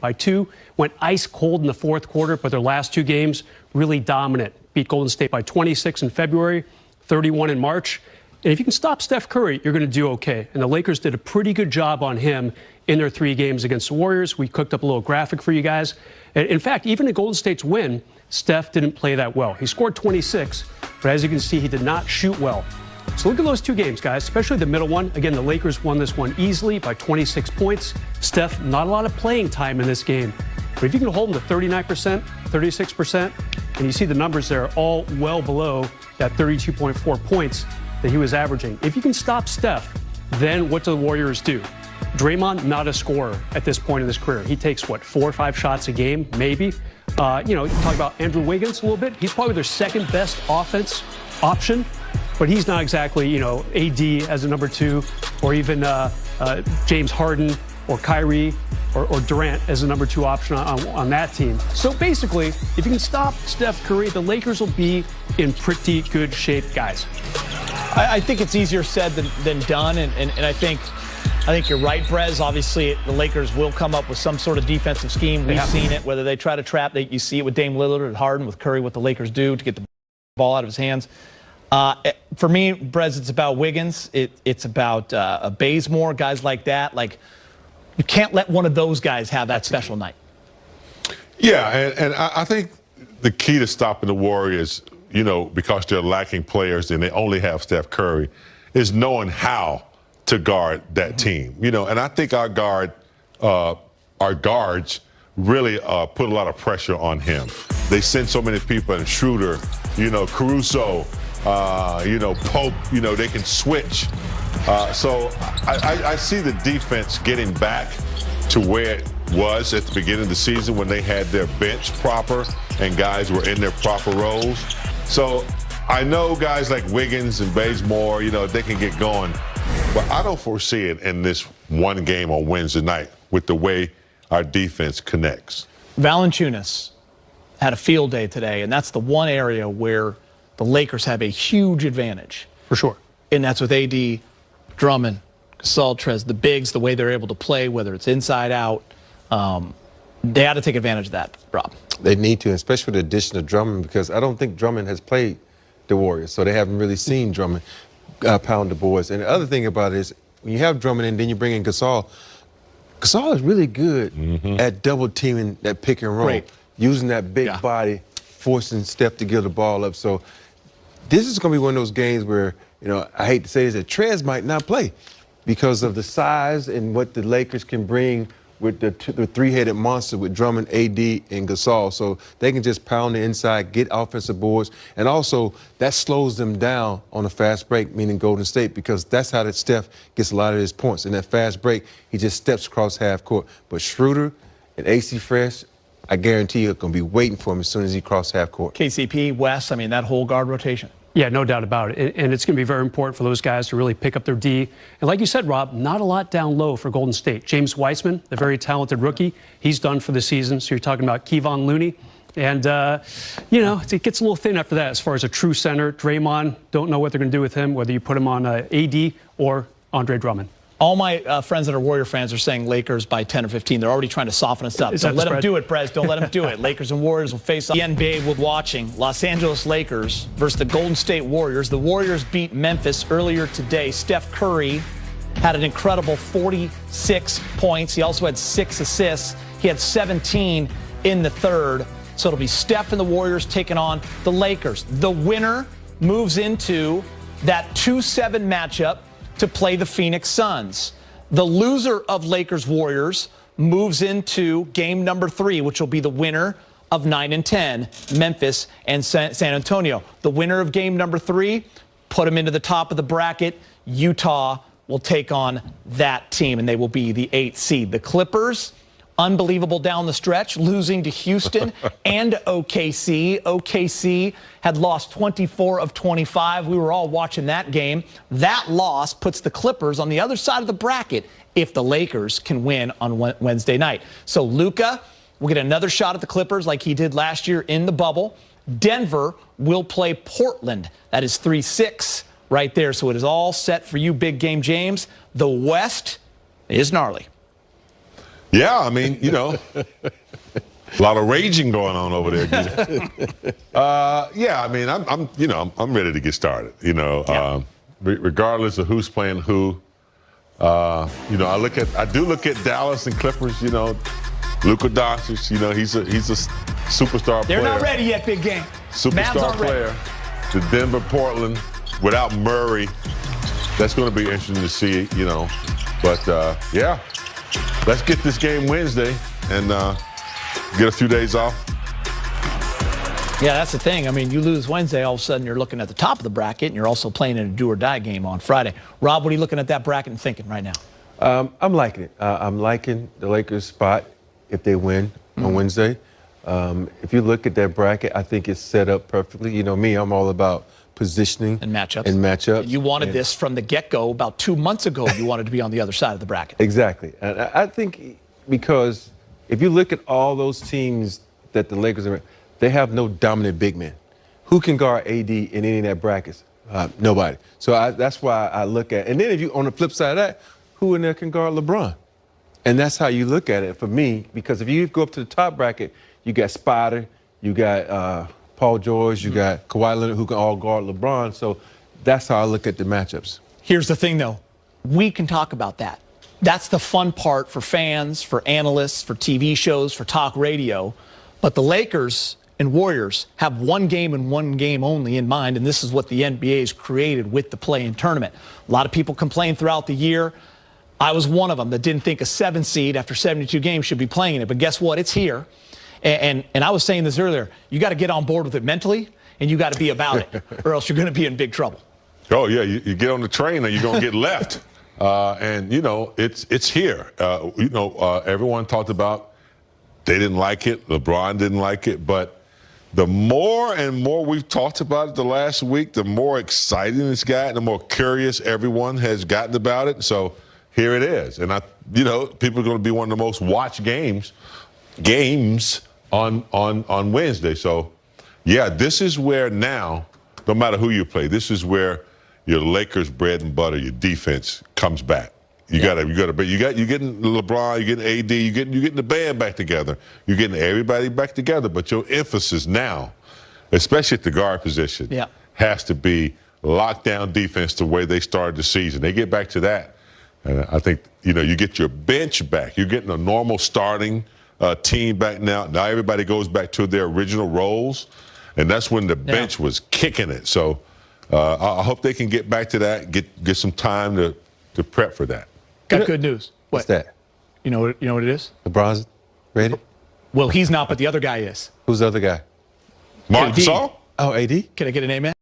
by 2. Went ice cold in the fourth quarter, but their last 2 games really dominant. Beat Golden State by 26 in February, 31 in March. And if you can stop Steph Curry, you're going to do okay. And the Lakers did a pretty good job on him in their 3 games against the Warriors. We cooked up a little graphic for you guys. In fact, even in Golden State's win, Steph didn't play that well. He scored 26, but as you can see, he did not shoot well. So look at those 2 games, guys, especially the middle one. Again, the Lakers won this one easily by 26 points. Steph, not a lot of playing time in this game. But if you can hold him to 39%, 36%, and you see the numbers there all well below that 32.4 points that he was averaging. If you can stop Steph, then what do the Warriors do? Draymond, not a scorer at this point in his career. He takes, 4 or 5 shots a game, maybe. You talk about Andrew Wiggins a little bit. He's probably their second best offense option, but he's not exactly, AD as a number 2, or even James Harden or Kyrie or Durant as a number 2 option on that team. So basically, if you can stop Steph Curry, the Lakers will be in pretty good shape, guys. I think it's easier said than done, and I think you're right, Brez. Obviously, the Lakers will come up with some sort of defensive scheme. We've seen it, whether they try to trap. You see it with Dame Lillard and Harden, with Curry, what the Lakers do to get the ball out of his hands. For me, Brez, it's about Wiggins. It's about Bazemore, guys like that. Like, you can't let one of those guys have that special night. Yeah, and I think the key to stopping the Warriors, because they're lacking players and they only have Steph Curry, is knowing how to guard that team. And I think our guards really put a lot of pressure on him. They send so many people, and Schroeder, Caruso, Pope, they can switch. So I see the defense getting back to where it was at the beginning of the season when they had their bench proper and guys were in their proper roles. So I know guys like Wiggins and Bazemore, they can get going, but I don't foresee it in this one game on Wednesday night with the way our defense connects. Valanciunas had a field day today, and that's the one area where the Lakers have a huge advantage. For sure. And that's with AD, Drummond, Gasol, Trez, the bigs, the way they're able to play, whether it's inside out. They had to take advantage of that, Rob. They need to, especially with the addition of Drummond, because I don't think Drummond has played the Warriors, so they haven't really seen Drummond pound the boards. And the other thing about it is, when you have Drummond and then you bring in Gasol, Gasol is really good at double teaming that pick and roll, using that big body, forcing Steph to give the ball up. So this is going to be one of those games where, I hate to say this, that Trez might not play because of the size and what the Lakers can bring with the 3-headed monster with Drummond, AD, and Gasol. So they can just pound the inside, get offensive boards, and also that slows them down on a fast break, meaning Golden State, because that's how that Steph gets a lot of his points. In that fast break, he just steps across half court. But Schroeder and AC Fresh, I guarantee you're going to be waiting for him as soon as he crosses half court. KCP, Wes, that whole guard rotation. Yeah, no doubt about it. And it's going to be very important for those guys to really pick up their D. And like you said, Rob, not a lot down low for Golden State. James Wiseman, the very talented rookie, he's done for the season. So you're talking about Kevon Looney. And, it gets a little thin after that as far as a true center. Draymond, don't know what they're going to do with him, whether you put him on AD or Andre Drummond. All my friends that are Warrior fans are saying Lakers by 10 or 15. They're already trying to soften us up. Don't let them do it, Brez. Don't let them do it. Lakers and Warriors will face off. The NBA will be watching Los Angeles Lakers versus the Golden State Warriors. The Warriors beat Memphis earlier today. Steph Curry had an incredible 46 points. He also had 6 assists. He had 17 in the third. So it'll be Steph and the Warriors taking on the Lakers. The winner moves into that 2-7 matchup to play the Phoenix Suns. The loser of Lakers-Warriors moves into game number 3, which will be the winner of 9 and 10, Memphis and San Antonio. The winner of game number 3, put them into the top of the bracket. Utah will take on that team, and they will be the 8th seed. The Clippers, unbelievable down the stretch, losing to Houston and OKC. OKC had lost 24 of 25. We were all watching that game. That loss puts the Clippers on the other side of the bracket if the Lakers can win on Wednesday night. So Luka will get another shot at the Clippers like he did last year in the bubble. Denver will play Portland. That is 3-6 right there. So it is all set for you, Big Game James. The West is gnarly. Yeah, I mean, a lot of raging going on over there. Yeah, I mean, I'm ready to get started. Regardless of who's playing who. I do look at Dallas and Clippers. Luka Doncic. He's a superstar player. They're not ready yet, big game. Superstar player. The Denver, Portland, without Murray. That's going to be interesting to see. But yeah, let's get this game Wednesday and get a few days off. Yeah, that's the thing. I mean, you lose Wednesday, all of a sudden you're looking at the top of the bracket, and you're also playing in a do-or-die game on Friday. Rob, what are you looking at that bracket and thinking right now? I'm liking it. I'm liking the Lakers' spot if they win on Wednesday. If you look at that bracket, I think it's set up perfectly. You know me, I'm all about positioning and matchups. You wanted this from the get-go about 2 months ago. You wanted to be on the other side of the bracket. Exactly. And I think because if you look at all those teams that the Lakers are in, they have no dominant big men. Who can guard AD in any of that brackets? Nobody. So that's why I look at it. And then if you, on the flip side of that, who in there can guard LeBron? And that's how you look at it for me, because if you go up to the top bracket, you got Spider, you got Paul George, you got Kawhi Leonard, who can all guard LeBron. So that's how I look at the matchups. Here's the thing, though. We can talk about that. That's the fun part for fans, for analysts, for TV shows, for talk radio. But the Lakers and Warriors have one game and one game only in mind, and this is what the NBA has created with the play-in tournament. A lot of people complain throughout the year. I was one of them that didn't think a 7 seed after 72 games should be playing it, but guess what? It's here. And I was saying this earlier. You got to get on board with it mentally, and you got to be about it, or else you're going to be in big trouble. Oh, yeah, you get on the train and you're going to get left. It's here. Everyone talked about they didn't like it. LeBron didn't like it. But the more and more we've talked about it the last week, the more exciting it's gotten, the more curious everyone has gotten about it. So here it is. And, people are going to be one of the most watched games on Wednesday. So, yeah, this is where now, no matter who you play, this is where your Lakers bread and butter, your defense comes back. You're getting LeBron, you're getting AD, you're getting the band back together. You're getting everybody back together. But your emphasis now, especially at the guard position, has to be lockdown defense the way they started the season. They get back to that. And I think, you get your bench back. You're getting a normal starting team back now. Now everybody goes back to their original roles. And that's when the bench was kicking it. So I hope they can get back to that, get some time to prep for that. Got good news. What's that? You know what it is? LeBron's ready? Well, he's not, but the other guy is. Who's the other guy? Marc Gasol? Oh, AD? Can I get an amen?